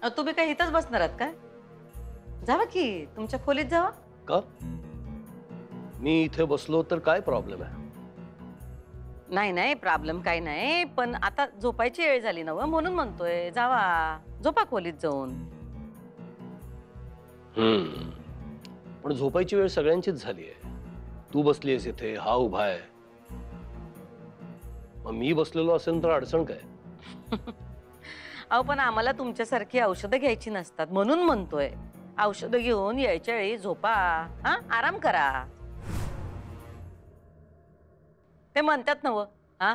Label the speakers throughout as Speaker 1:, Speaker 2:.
Speaker 1: तुम्ही काय इथंच बसणार आहात काय? जावा की तुमच्या खोलीत जावा.
Speaker 2: का? मी इथे बसलो तर काय प्रॉब्लेम आहे?
Speaker 1: नाही नाही प्रॉब्लेम काही नाही, पण आता झोपायची वेळ झाली ना म्हणून म्हणतोय. जावा झोपा खोलीत जाऊन.
Speaker 2: पण झोपायची वेळ सगळ्यांचीच झाली आहे. तू बसलीयस इथे, हा उभा आहे. मग मी बसलेलो असेल तर अडचण काय?
Speaker 1: अहो पण आम्हाला तुमच्यासारखी औषधं घ्यायची नसतात म्हणून म्हणतोय. औषधं घेऊन यायच्या वेळी झोपा. हा आराम करा. ते म्हणतात ना हा,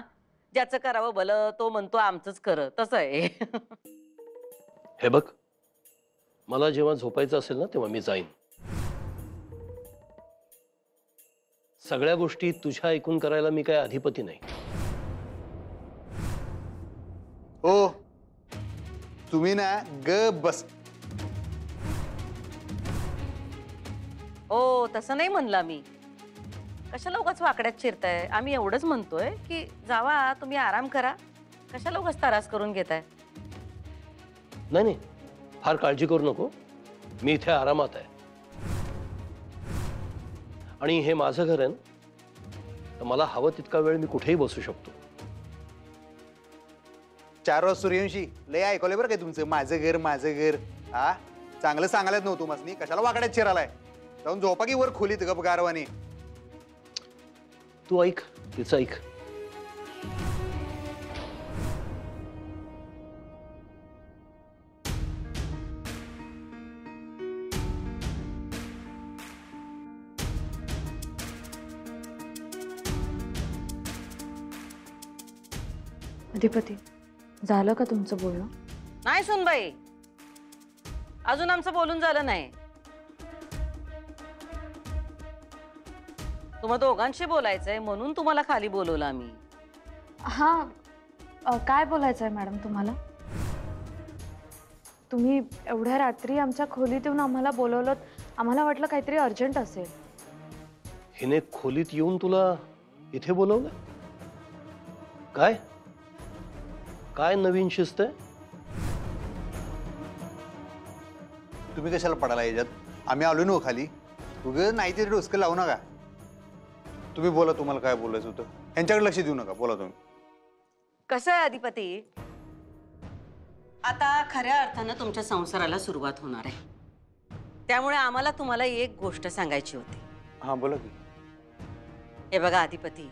Speaker 1: ज्याचं करावं भलं तो म्हणतो आमचंच खरं, तसं आहे.
Speaker 2: हे बघ, मला जेव्हा झोपायचं असेल ना तेव्हा मी जाईन. सगळ्या गोष्टी तुझ्या ऐकून करायला मी काय अधिपती नाही.
Speaker 3: हो, तुम्ही ना ग बस.
Speaker 1: ओ तसं नाही म्हणला मी. कशाला उगाच वाकड्यात शिरताय? आम्ही एवढंच म्हणतोय की जावा तुम्ही आराम करा. कशाला उगाच त्रास करून घेताय?
Speaker 2: नाही नाही, फार काळजी करू नको. मी इथे आरामात आहे आणि हे माझं घर आहे ना, तर मला हवं तितका वेळ मी कुठेही बसू शकतो.
Speaker 3: 4 वाज सूर्यवंशी लय ऐकवलंय बरं काय तुमचं, माझं घर माझं घर. हा चांगलं सांगायलाच नव्हतं मसनी, कशाला वाकड्यात चिरालाय? जाऊन झोपा की वर खोलीत गप गारवानी.
Speaker 2: तू ऐक, तिचं ऐक.
Speaker 4: अधिपती, झालं का तुमचं बोलणं?
Speaker 1: नाही सुनबाई, अजून आमचं बोलून झालं नाही. तुम्हा दोघांशी बोलायचंय म्हणून तुम्हाला खाली बोलवलं आम्ही.
Speaker 4: हां, काय बोलायचं आहे मॅडम तुम्हाला? तुम्ही एवढ्या रात्री आमच्या खोलीत येऊन आम्हाला बोलवलं, आम्हाला वाटलं काहीतरी अर्जंट असेल.
Speaker 2: हिने खोलीत येऊन तुला इथे बोलवलं? काय काय नवीन शिस्त आहे?
Speaker 3: तुम्ही कशाला पडाला याच्यात? आम्ही आलो ना खाली. उगाच नाही ते डोसकं लावू नका. तुम्ही बोला, तुम्हाला काय बोलायचं होतं. यांच्याकडे लक्ष देऊ नका, बोला तुम्ही.
Speaker 1: कसं आहे अधिपती, आता खऱ्या अर्थानं तुमच्या संसाराला सुरुवात होणार आहे. त्यामुळे आम्हाला तुम्हाला एक गोष्ट सांगायची होती.
Speaker 3: हा बोला की.
Speaker 1: हे बघा अधिपती,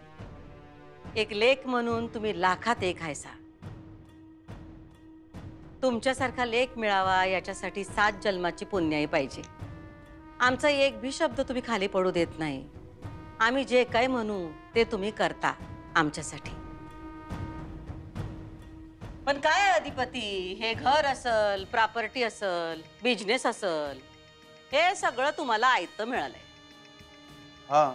Speaker 1: एक लेक म्हणून तुम्ही लाखात एक हायसा. तुमच्यासारखा लेक मिळावा याच्यासाठी 7 जन्माची पुण्याई पाहिजे. आमचा एक भी शब्द तुम्ही खाली पडू देत नाही. आम्ही जे काय म्हणू ते तुम्ही करता आमच्यासाठी. पण काय अधिपती, हे घर असल, प्रॉपर्टी असल, बिझनेस असल, हे सगळं तुम्हाला आयतं मिळालंय.
Speaker 3: हा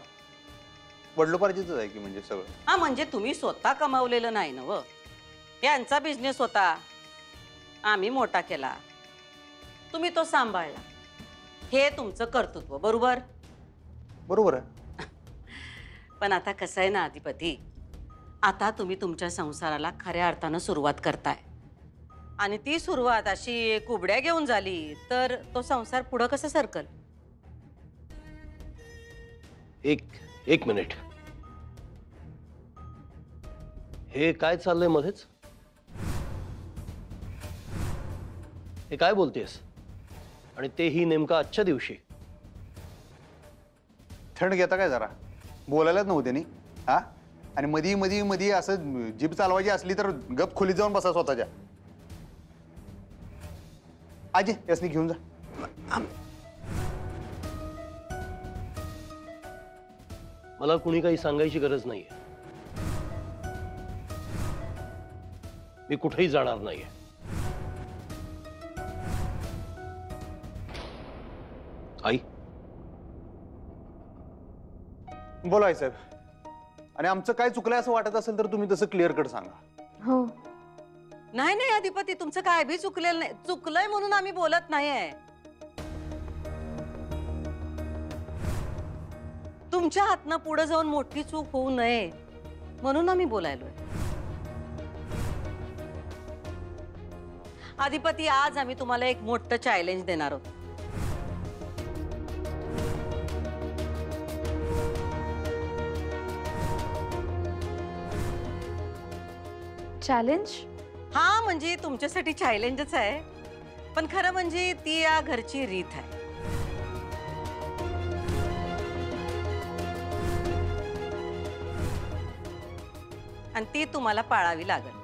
Speaker 3: वडलोपार्जितच आहे की म्हणजे सगळं.
Speaker 1: हा म्हणजे तुम्ही स्वतः कमावलेलं नाही ना व. यांचा बिझनेस होता, आम्ही मोठा केला, तुम्ही तो सांभाळला. हे तुमचं कर्तृत्व, बरोबर?
Speaker 3: बरोबर आहे.
Speaker 1: पण आता कसं आहे ना अधिपती, आता तुम्ही तुमच्या संसाराला खऱ्या अर्थानं सुरुवात करताय आणि ती सुरुवात अशी कुबड्या घेऊन झाली तर तो संसार पुढं कसं सरकल?
Speaker 2: एक मिनिट. हे काय चाललंय मध्येच? हे काय बोलतेस? आणि तेही नेमका आजच्या दिवशी?
Speaker 3: थंड घेता काय जरा? बोलायलाच नव्हते नी. हा आणि मधी मधी मधी असं जीभ चालवायची असली तर गप खोलीत जाऊन बसा स्वतःच्या. आजी यासनी घेऊन जा.
Speaker 2: मला कुणी काही सांगायची गरज नाहीये. मी कुठेही जाणार नाहीये. आई,
Speaker 3: बोला आई साहेब. आणि आमचं काय चुकलंय असं वाटत असेल तर तुम्ही तसं क्लिअर कट सांगा.
Speaker 4: हो,
Speaker 1: नाही नाही अधिपती, तुमचं काय बी चुकलेलं नाही. चुकलंय म्हणून आम्ही बोलत नाहीये. तुमच्या हातनं पुढे जाऊन मोठी चूक होऊ नये म्हणून आम्ही बोलायलोय. अधिपती, आज आम्ही तुम्हाला एक मोठं चॅलेंज देणार आहोत.
Speaker 4: चॅलेंज?
Speaker 1: हा, म्हणजे तुमच्यासाठी चॅलेंजच आहे, पण खरं म्हणजे ती या घरची रीत आहे. आणि ती तुम्हाला पाळावी लागेल.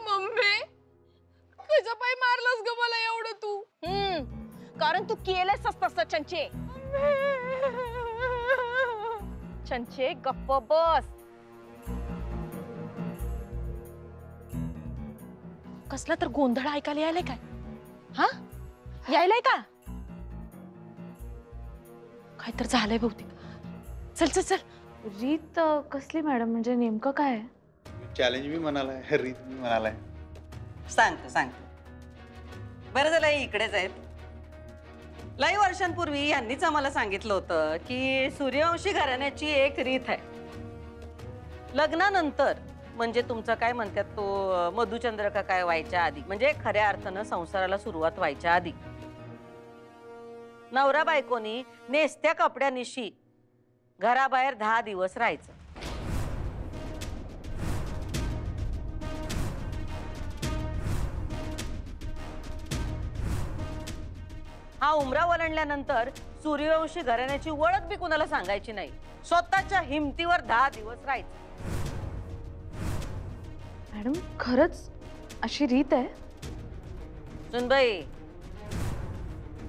Speaker 5: मम्मी, कशा पायी मारलंस ग मला एवढं तू?
Speaker 6: कारण तू केलंस तसं चंचे. चंचे गप्प बस. कसला तर गोंधळ ऐकायला यायलाय काय? हा, यायलाय का? काय तर झालंय बहुतेक. चल चल चल.
Speaker 4: रीत कसली मॅडम? म्हणजे नेमकं काय आहे?
Speaker 3: चॅलेंज मी म्हणालाय, रीत मी म्हणालाय.
Speaker 1: सांगतो. बरं झालं हे इकडेच आहेत. लई वर्षांपूर्वी यांनीच आम्हाला सांगितलं होतं की सूर्यवंशी घराण्याची एक रीत आहे. लग्नानंतर, म्हणजे तुमचं काय म्हणतात तो मधुचंद्र काय व्हायच्या आधी, म्हणजे खऱ्या अर्थानं संसाराला सुरुवात व्हायच्या आधी, नवरा बायकोनी नेसत्या कपड्यानिशी घराबाहेर 10 दिवस राहायचं. हा उमरा ओलांडल्यानंतर सूर्यवंशी घराण्याची ओळख बी कुणाला सांगायची नाही. स्वतःच्या हिमतीवर 10 दिवस राहायचं.
Speaker 4: मॅडम, खरंच अशी रीत आहे?
Speaker 1: सुनबाई,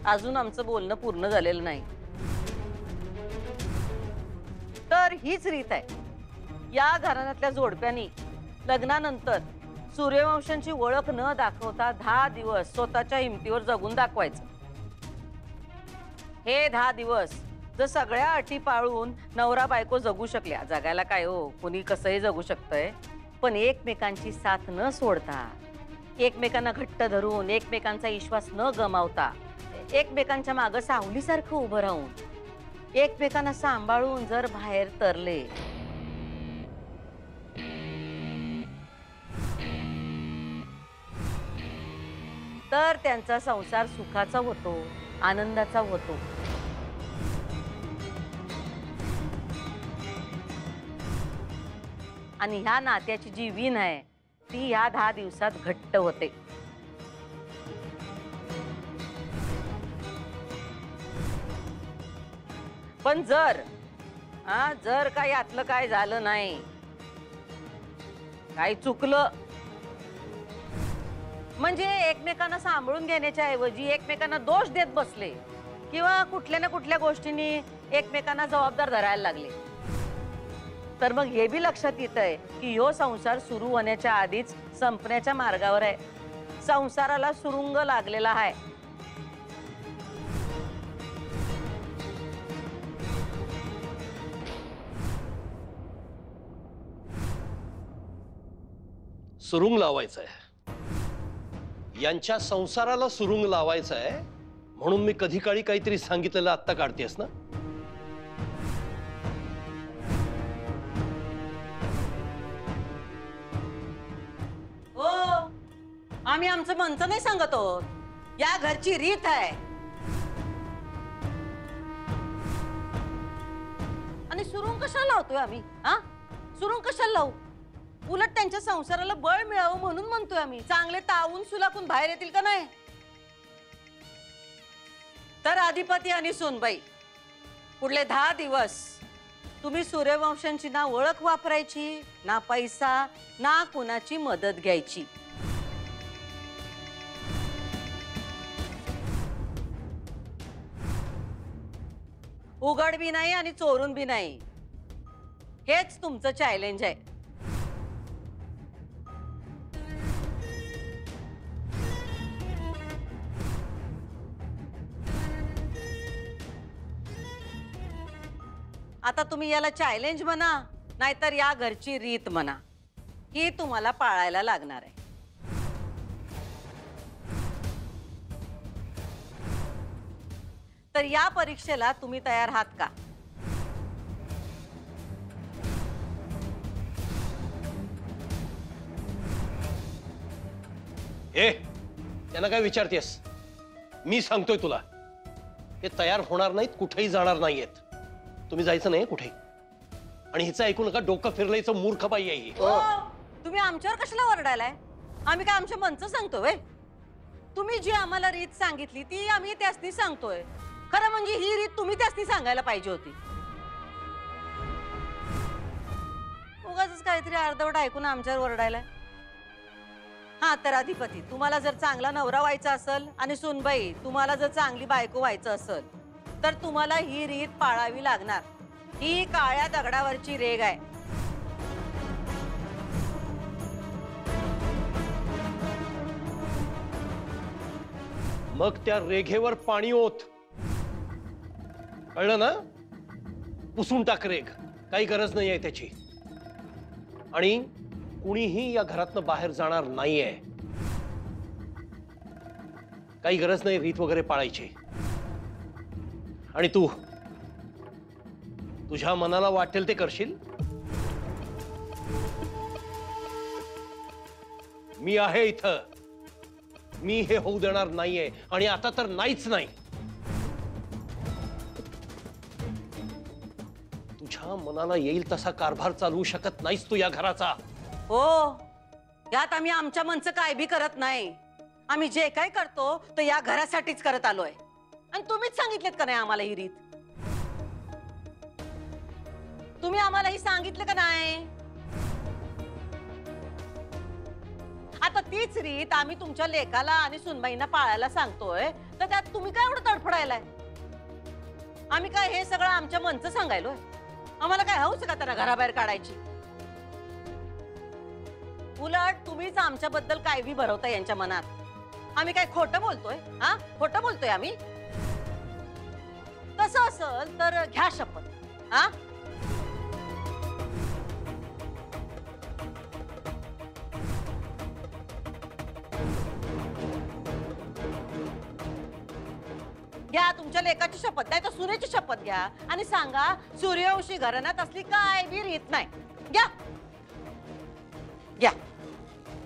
Speaker 1: अजून आमचं बोलणं पूर्ण झालेलं नाही. तर हीच रीत आहे. या घराण्यातल्या जोडप्यांनी लग्नानंतर सूर्यवंशांची ओळख न दाखवता 10 दिवस स्वतःच्या हिमतीवर जगून दाखवायचं. हे 10 दिवस जर सगळ्या अटी पाळून नवरा बायको जगू शकल्या, जगायला काय हो, कुणी कसंही जगू शकतंय, पण एकमेकांची साथ न सोडता, एकमेकांना घट्ट धरून, एकमेकांचा विश्वास न गमावता, एकमेकांच्या मागं सावलीसारखं उभं राहून, एकमेकांना सांभाळून जर बाहेर तरले, तर त्यांचा संसार सुखाचा होतो, आनंदाचा होतो. आणि ह्या नात्याची जी वीण आहे ती ह्या 10 दिवसात घट्ट होते. पण जर काय यातलं काय झालं नाही, काय चुकलं, म्हणजे एकमेकांना सांभाळून घेण्याच्या ऐवजी एकमेकांना दोष देत बसले किंवा कुठल्या ना कुठल्या गोष्टींनी एकमेकांना जबाबदार धरायला लागले, तर मग हे बी लक्षात येत आहे की ह्यो संसार सुरू होण्याच्या आधीच संपण्याच्या मार्गावर आहे. संसाराला सुरुंग लागलेला आहे.
Speaker 2: सुरुंग लावायचं आहे. यांच्या संसाराला सुरुंग लावायचं आहे, म्हणून मी कधी काळी काहीतरी सांगितलेलं आत्ता काढतेस ना?
Speaker 1: हो, आम्ही आमचं म्हणतं नाही सांगत आहोत. या घरची रीत आहे. आणि सुरुंग कशाला लावतोय आम्ही? सुरुंग कशाला लावू? उलट त्यांच्या संसाराला बळ मिळावं म्हणून म्हणतोय आम्ही. चांगले तावून सुलाकून बाहेर येतील का नाही? तर अधिपती आणि सोनबाई, पुढले 10 दिवस तुम्ही सूर्यवंशांची ना ओळख वापरायची, ना पैसा, ना कुणाची मदत घ्यायची. उघड बी नाही आणि चोरून बी नाही. हेच तुमचं चॅलेंज आहे. आता तुम्ही याला चॅलेंज म्हणा, नाहीतर या घरची रीत म्हणा, ही तुम्हाला पाळायला लागणार आहे. तर या परीक्षेला तुम्ही तयार आहात का?
Speaker 2: ए त्यांना काय विचारतेस? मी सांगतोय तुला, हे तयार होणार नाहीत, कुठेही जाणार नाहीयेत. तुम्ही जायचं नाही कुठे. आणि हिचं ऐकू नका, डोकं फिरलायचं मूर्ख बाई आहे ही.
Speaker 1: तुम्ही आमच्यावर कशाला ओरडायलाय? आम्ही काय आमच्या मनचं सांगतोय? तुम्ही जी आम्हाला रीत सांगितली ती आम्ही त्यासनी सांगतोय. खरं म्हणजे ही रीत तुम्ही त्यासनी सांगायला पाहिजे होती. उगाच काहीतरी अर्धवट ऐकून आमच्यावर ओरडायलाय. हा तर अधिपती, तुम्हाला जर चांगला नवरा व्हायचा असेल आणि सुनबाई तुम्हाला जर चांगली बायको व्हायचं असेल तर तुम्हाला ही रीत पाळावी लागणार. ही काळ्या दगडावरची रेघ आहे.
Speaker 2: मग त्या रेघेवर पाणी ओत. कळलं ना? पुसून टाक रेघ, काही गरज नाही आहे त्याची. आणि कुणीही या घरातनं बाहेर जाणार नाहीये. काही गरज नाही रीत वगैरे पाळायची. आणि तू तुझ्या मनाला वाटेल ते करशील. मी आहे इथं, मी हे होऊ देणार नाहीये. आणि आता तर नाहीच नाही. तुझ्या मनाला येईल तसा कारभार चालवू शकत नाहीस तू या घराचा.
Speaker 1: हो, यात आम्ही आमच्या मनचं काय बी करत नाही. आम्ही जे काय करतो तो या घरासाठीच करत आलोय. आणि तुम्हीच सांगितलेत का नाही आम्हाला ही रीत? तुम्ही आम्हाला ही सांगितलं का नाही? आता तीच रीत आम्ही तुमच्या लेकाला आणि सुनबाईंना पाळायला सांगतोय, तर त्यात तुम्ही काय एवढं तडफडायलाय? आम्ही काय हे सगळं आमच्या मनचं सांगायलोय? आम्हाला काय हौस का त्याला घराबाहेर काढायची? उलट तुम्हीच आमच्याबद्दल काय बी भरवता यांच्या मनात. आम्ही काय खोटं बोलतोय? हा, खोटं बोलतोय आम्ही? तसं असेल तर घ्या शपथ. हा, घ्या तुमच्या लेकाची शपथ, नाही तर सुनेची शपथ घ्या आणि सांगा सूर्यवंशी घराण्यात असली काय बी रीत नाही. घ्या घ्या,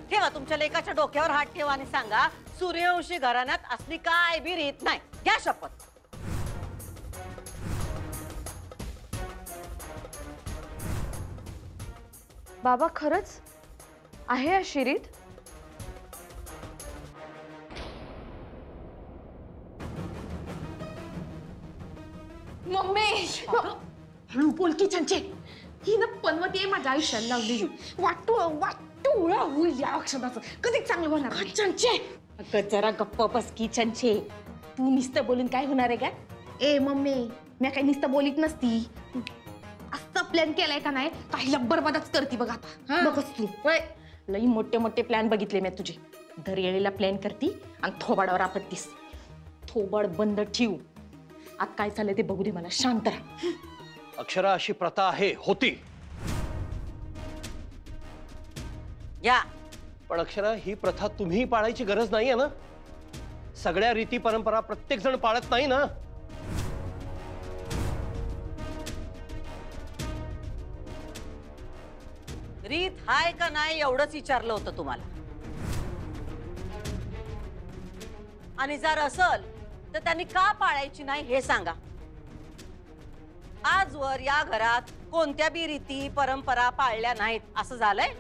Speaker 1: ठेवा तुमच्या लेकाच्या डोक्यावर हात ठेवा आणि सांगा सूर्यवंशी घराण्यात असली काय बी रीत नाही. घ्या शपथ.
Speaker 4: बाबा खरंच आहे अशी रीत?
Speaker 5: मम्मी
Speaker 6: हळू बोल की चंचे.
Speaker 5: ही ना पनवती आहे माझ्या आयुष्याला लावली. वाटू होईल या अक्षराचं. कधीच चांगलं होणार नाही.
Speaker 6: चंचे अगं जरा गप्प बस की चंचे. तू नुसतं बोलून काय होणार आहे का?
Speaker 5: ए मम्मी, मी काही नुसतं बोलीत नसती. असं प्लॅन केलाय का नाही, काही बरबादच करते बघ आता. बघच तू.
Speaker 6: लई मोठे मोठे प्लॅन बघितले मी तुझे. दर येळेला प्लॅन करती आणि थोबाडावर आपटतीस. थोबाड बंद ठेव. आता काय चाललंय ते बघू दे मला. शांत राहा.
Speaker 2: अक्षरा, अशी प्रथा आहे, होती.
Speaker 1: घ्या.
Speaker 2: पण अक्षरा, ही प्रथा तुम्ही पाळायची गरज नाहीये ना. सगळ्या रीती परंपरा प्रत्येक जण पाळत नाही ना.
Speaker 1: रीत हाय का नाही एवढंच विचारलं होतं तुम्हाला. आणि जर असल तर त्यांनी का पाळायची नाही हे सांगा. आजवर या घरात कोणत्या बी रीती परंपरा पाळल्या नाहीत असं झालंय?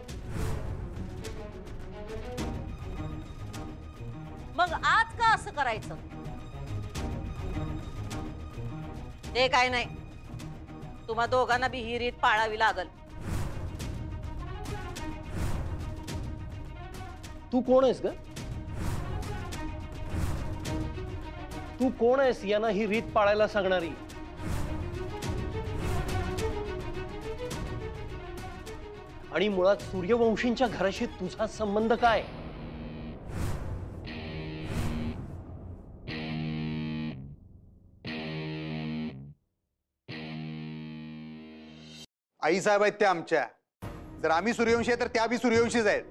Speaker 1: मग आज का असं करायचं? ते काय नाही, तुम्हा दोघांना बी ही रीत पाळावी लागल.
Speaker 2: तू कोण आहेस ग? तू कोण आहेस यांना ही रीत पाळायला सांगणारी? आणि मुळात सूर्यवंशींच्या घराशी तुझा संबंध काय?
Speaker 3: आई साहेब आहेत त्या आमच्या. जर आम्ही सूर्यवंशी आहे तर त्या बी सूर्यवंशीच आहेत.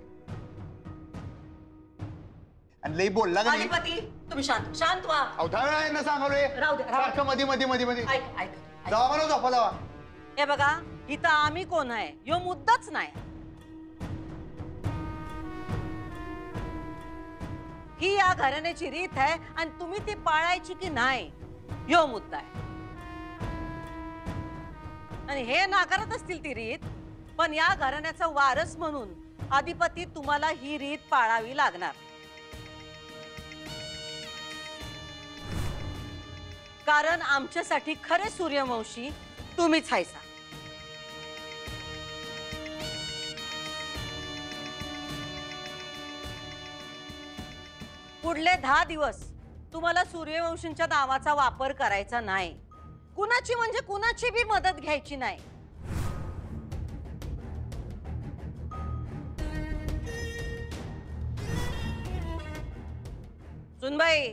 Speaker 3: आणि लई बोलला का नाही?
Speaker 1: अधिपती, तुम्ही शांत व्हा.
Speaker 3: अवधा वेळा यांना सांगलोय.
Speaker 1: राहू द्या, राहू द्या.
Speaker 3: सारखं मध्ये
Speaker 1: ऐक ऐक
Speaker 3: जावा मला झोपा जावा.
Speaker 1: हे बघा, इथं आम्ही कोण आहे यो मुद्दाच नाही. या घराण्याची रीत आहे आणि तुम्ही ती पाळायची की नाही ह्यो मुद्दा आहे. आणि हे नाकारत असतील ती रीत, पण या घराण्याचा वारस म्हणून अधिपती तुम्हाला ही रीत पाळावी लागणार. कारण आमच्यासाठी खरे सूर्यवंशी तुम्हीच हायसा. पुढले 10 दिवस तुम्हाला सूर्यवंशींच्या नावाचा वापर करायचा नाही. कुणाची म्हणजे कुणाची बी मदत घ्यायची नाही. सुनबाई,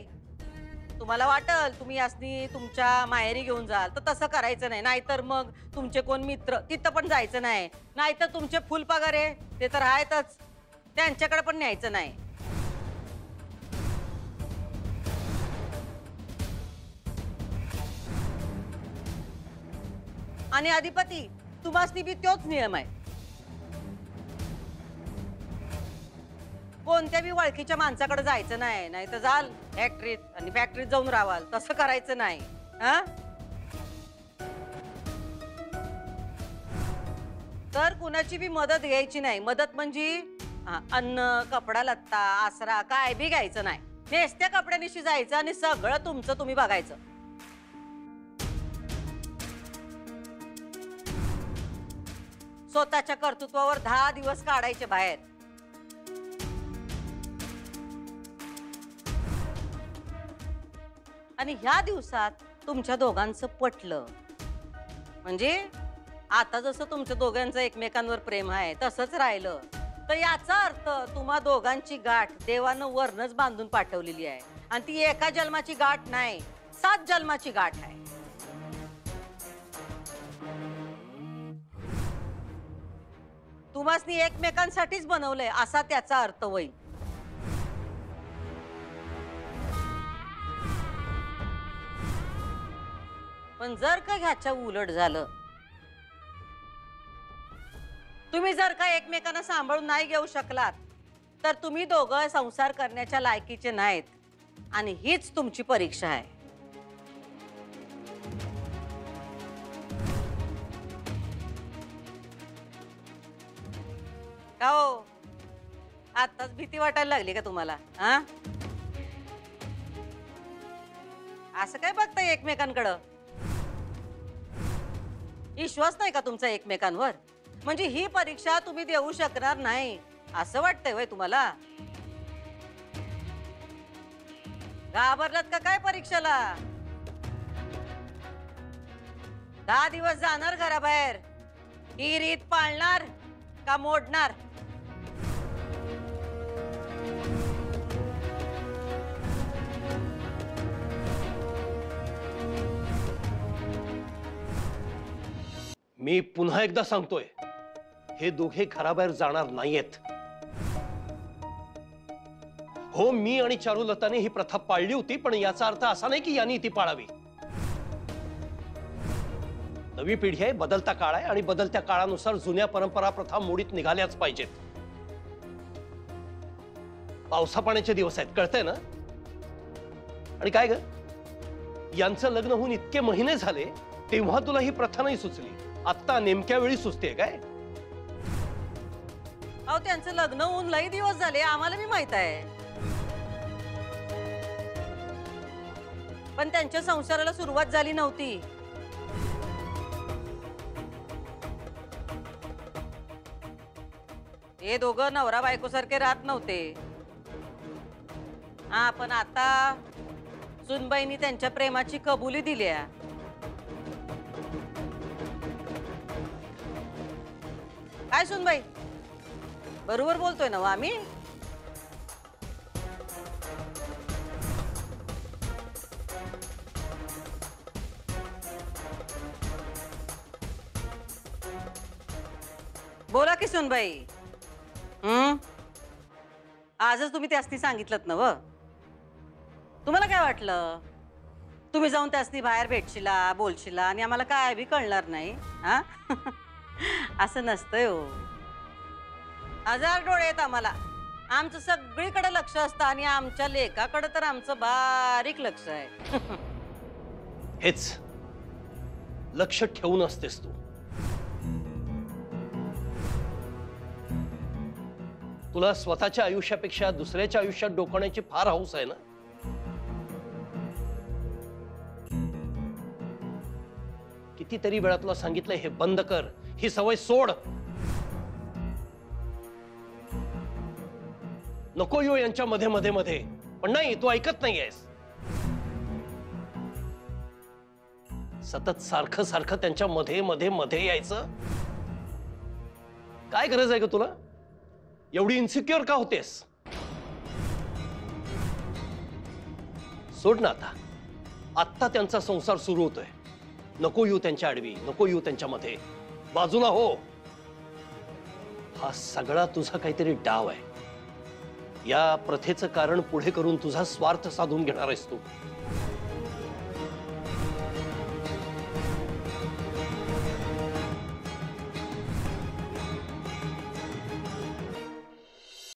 Speaker 1: तुम्हाला वाटल तुम्ही यासनी तुमच्या माहेरी घेऊन जाल तर तसं करायचं नाही. नाहीतर मग तुमचे कोण मित्र तिथं पण जायचं नाही. नाहीतर तुमचे फुलपगारे ते तर आहेतच, त्यांच्याकडे पण न्यायचं नाही. आणि अधिपती तुम्हासनी बी तोच नियम आहे. कोणत्या बी ओळखीच्या माणसाकडे जायचं नाही. नाही तर जाल फॅक्टरीत आणि फॅक्टरीत जाऊन राहाल. तसं करायचं नाही. हा, तर कुणाची बी मदत घ्यायची नाही. मदत म्हणजे अन्न, कपडा लत्ता, आसरा काय बी घ्यायचं नाही. नेसत्या कपड्यानिशी जायचं आणि सगळं तुमचं तुम्ही बघायचं. स्वतःच्या कर्तृत्वावर 10 दिवस काढायचे बाहेर. आणि ह्या दिवसात तुमच्या दोघांचं पटलं म्हणजे आता जसं तुमच्या दोघांचं एकमेकांवर प्रेम आहे तसंच राहिलं तर याचा अर्थ तुम्हा दोघांची गाठ देवानं वरनच बांधून पाठवलेली आहे. आणि ती एका जन्माची गाठ नाही, 7 जन्माची गाठ आहे. तुम्हासनी एकमेकांसाठीच बनवलंय असा त्याचा अर्थ होईल. पण जर का ह्याच्या उलट झालं, तुम्ही जर का एकमेकांना सांभाळून नाही घेऊ शकलात तर तुम्ही दोघं संसार करण्याच्या लायकीचे नाहीत आणि हीच तुमची परीक्षा आहे. का हो, आताच भीती वाटायला लागली का तुम्हाला? हा, असं काय बघताय एकमेकांकडं? विश्वास नाही का तुमचा एकमेकांवर? म्हणजे ही परीक्षा तुम्ही देऊ शकणार नाही असं वाटतंय वय तुम्हाला? घाबरलात का काय परीक्षेला? 10 दिवस जाणार घराबाहेर, ही रीत पाळणार का मोडणार?
Speaker 2: मी पुन्हा एकदा सांगतोय, हे दोघे घराबाहेर जाणार नाहीयेत. हो, मी आणि चारुलताने ही प्रथा पाळली होती, पण याचा अर्थ असा नाही की यांनी ती पाळावी. नवी पिढी आहे, बदलता काळ आहे आणि बदलत्या काळानुसार जुन्या परंपरा प्रथा मोडीत निघाल्याच पाहिजेत. पावसा पाण्याचे दिवस आहेत, कळतंय ना? आणि काय ग, यांचं लग्न होऊन इतके महिने झाले तेव्हा तुला ही प्रथा नाही सुचली, आता नेमक्या वेळी सुचते काय?
Speaker 1: अहो, त्यांचं लग्न होऊन लई दिवस झाले, आम्हाला बी माहित आहे. पण त्यांच्या संसाराला सुरुवात झाली नव्हती. हे दोघं नवरा बायको सारखे राहत नव्हते. हा, पण आता सुनबाईंनी त्यांच्या प्रेमाची कबुली दिली आहे. काय सुनबाई, बरोबर बोलतोय ना आम्ही? बोला की सुनबाई. आजच तुम्ही त्यासनी सांगितलं ना व? तुम्हाला काय वाटलं तुम्ही जाऊन त्यासनी बाहेर भेटशिला, बोलशिला आणि आम्हाला काय बी कळणार नाही? हा असं नसतंय हो. 1000 डोळे आहेत आम्हाला आमचं सगळीकडे लक्ष असतं आणि आमच्या लेकाकडे तर आमचं बारीक लक्ष आहे.
Speaker 2: हेच लक्ष ठेवून असतेस तू. तुला स्वतःच्या आयुष्यापेक्षा दुसऱ्याच्या आयुष्यात डोकावण्याची फार हौस आहे ना. कितीतरी वेळा तुला सांगितलंय हे बंद कर, ही सवय सोड. नको यो यांच्या मध्ये मध्ये मध्ये, पण नाही, तू ऐकत नाहीयेस. सतत सारखं सारखं त्यांच्या मध्ये मध्ये मध्ये यायचं. काय गरज आहे ग तुला? एवढी इन्सिक्युअर का होतेस? सोड ना आता. आत्ता त्यांचा संसार सुरू होतोय. नको येऊ त्यांच्या आडवी, नको येऊ त्यांच्या मध्ये. बाजूला हो. हा सगळा तुझा काहीतरी डाव आहे. या प्रथेचं कारण पुढे करून तुझा स्वार्थ साधून घेणार आहेस तू.